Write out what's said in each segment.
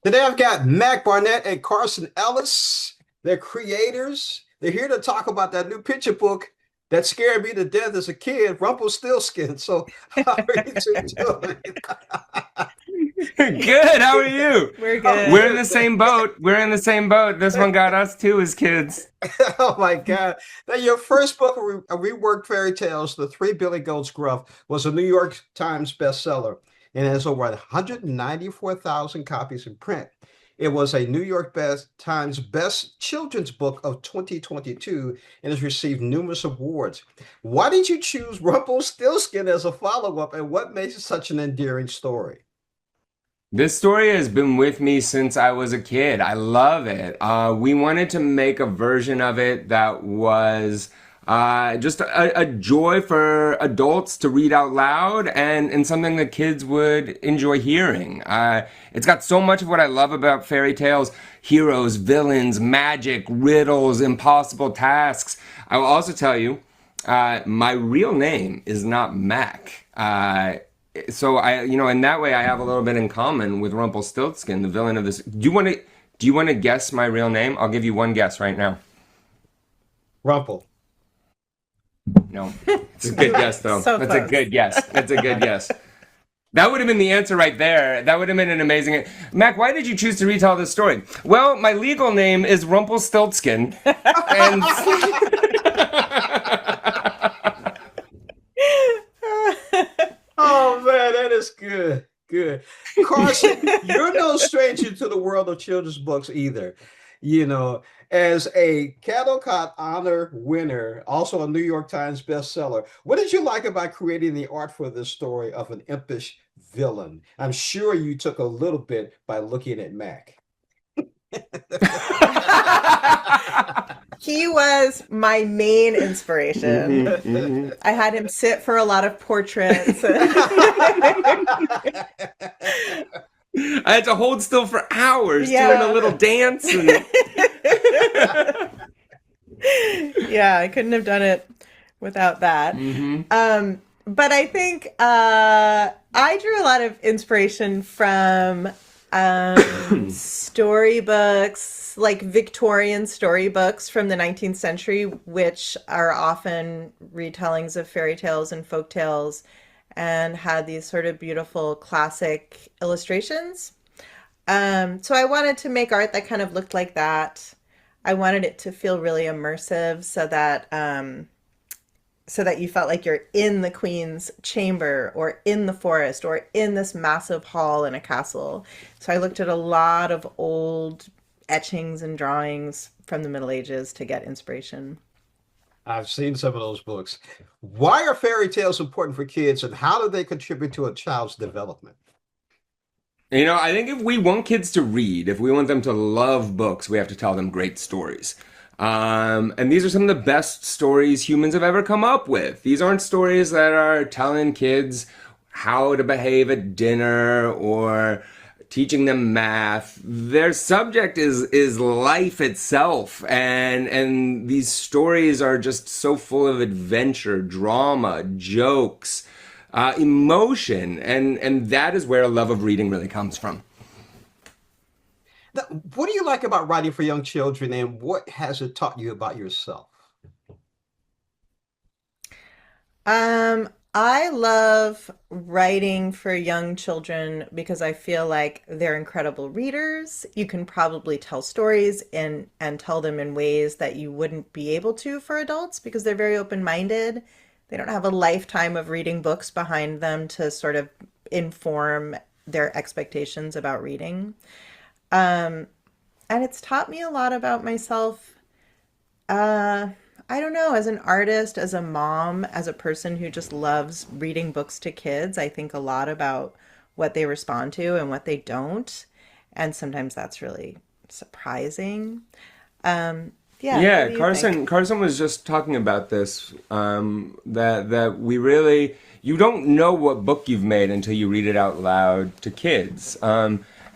Today I've got Mac Barnett and Carson Ellis. They're creators. They're here to talk about that new picture book that scared me to death as a kid, Rumpelstiltskin. So how are you two doing? Good. How are you? We're I'm We're in good. the good. same boat. We're in the same boat. This one got us too as kids. Oh my God. Now, your first book, a reworked fairy tales, The Three Billy Goats Gruff, was a New York Times bestseller and has over 194,000 copies in print. It was a New York Times Best Children's Book of 2022 and has received numerous awards. Why did you choose Rumpelstiltskin as a follow-up, and what makes it such an endearing story? This story has been with me since I was a kid. I love it. We wanted to make a version of it that was just a joy for adults to read out loud and something that kids would enjoy hearing. It's got so much of what I love about fairy tales: heroes, villains, magic, riddles, impossible tasks. I will also tell you, my real name is not Mac. So in that way, I have a little bit in common with Rumpelstiltskin, the villain of this. Do you want to guess my real name? I'll give you one guess right now. Rumple. No, it's a good guess though. So That's a close. good guess. That's a good guess. That would have been the answer right there. That would have been an amazing. Mac, why did you choose to retell this story? Well, my legal name is Rumpelstiltskin, and Oh man, that is good. Good. Carson, you're no stranger to the world of children's books either. You know, as a Caldecott Honor winner, also a New York Times bestseller, what did you like about creating the art for this story of an impish villain? I'm sure you took a little bit by looking at Mac. He was my main inspiration. Mhm, mhm. I had him sit for a lot of portraits. I had to hold still for hours doing a Yeah. little dance and. Yeah, I couldn't have done it without that. Mhm. But I think I drew a lot of inspiration from storybooks, like Victorian storybooks from the 19th century, which are often retellings of fairy tales and folk tales and had these sort of beautiful classic illustrations. So I wanted to make art that kind of looked like that. I wanted it to feel really immersive so that you felt like you're in the queen's chamber or in the forest or in this massive hall in a castle. So I looked at a lot of old etchings and drawings from the Middle Ages to get inspiration. I've seen some of those books. Why are fairy tales important for kids, and how do they contribute to a child's development? I think if we want kids to read, if we want them to love books, we have to tell them great stories. And these are some of the best stories humans have ever come up with. These aren't stories that are telling kids how to behave at dinner or teaching them math. Their subject is life itself, and these stories are just so full of adventure, drama, jokes, emotion, and that is where a love of reading really comes from. Now, what do you like about writing for young children, and what has it taught you about yourself? I love writing for young children because I feel like they're incredible readers. You can probably tell stories and tell them in ways that you wouldn't be able to for adults because they're very open-minded. They don't have a lifetime of reading books behind them to sort of inform their expectations about reading. Um, and it's taught me a lot about myself. Uh, I don't know, as an artist, as a mom, as a person who just loves reading books to kids, I think a lot about what they respond to and what they don't. And sometimes that's really surprising. Yeah, what Yeah, do you think? Carson was just talking about this. That we really, you don't know what book you've made until you read it out loud to kids.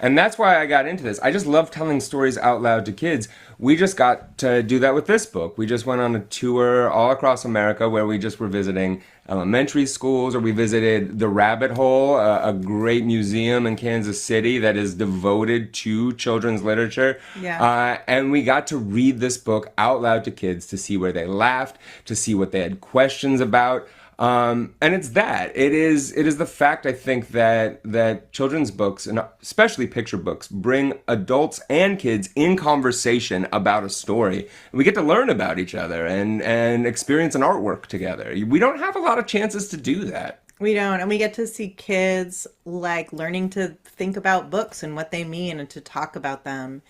And that's why I got into this. I just love telling stories out loud to kids. We just got to do that with this book. We just went on a tour all across America where we just were visiting elementary schools, or we visited the Rabbit Hole, a great museum in Kansas City that is devoted to children's literature. Yeah. And we got to read this book out loud to kids to see where they laughed, to see what they had questions about. And it's that. It is the fact, I think, that children's books, and especially picture books, bring adults and kids in conversation about a story. And we get to learn about each other and experience an artwork together. We don't have a lot of chances to do that. We don't. And we get to see kids like learning to think about books and what they mean and to talk about them.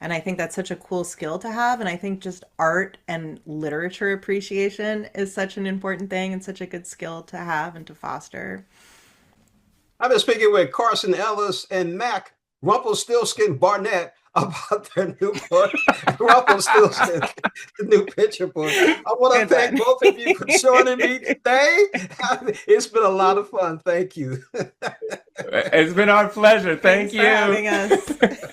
And I think that's such a cool skill to have. And I think just art and literature appreciation is such an important thing and such a good skill to have and to foster. I've been speaking with Carson Ellis and Mac Rumpelstiltskin Barnett about their new book, Rumpelstiltskin, the new picture book. I want to thank both of you for joining me today. It's been a lot of fun. Thank you. It's been our pleasure. Thank Thanks you. for having us.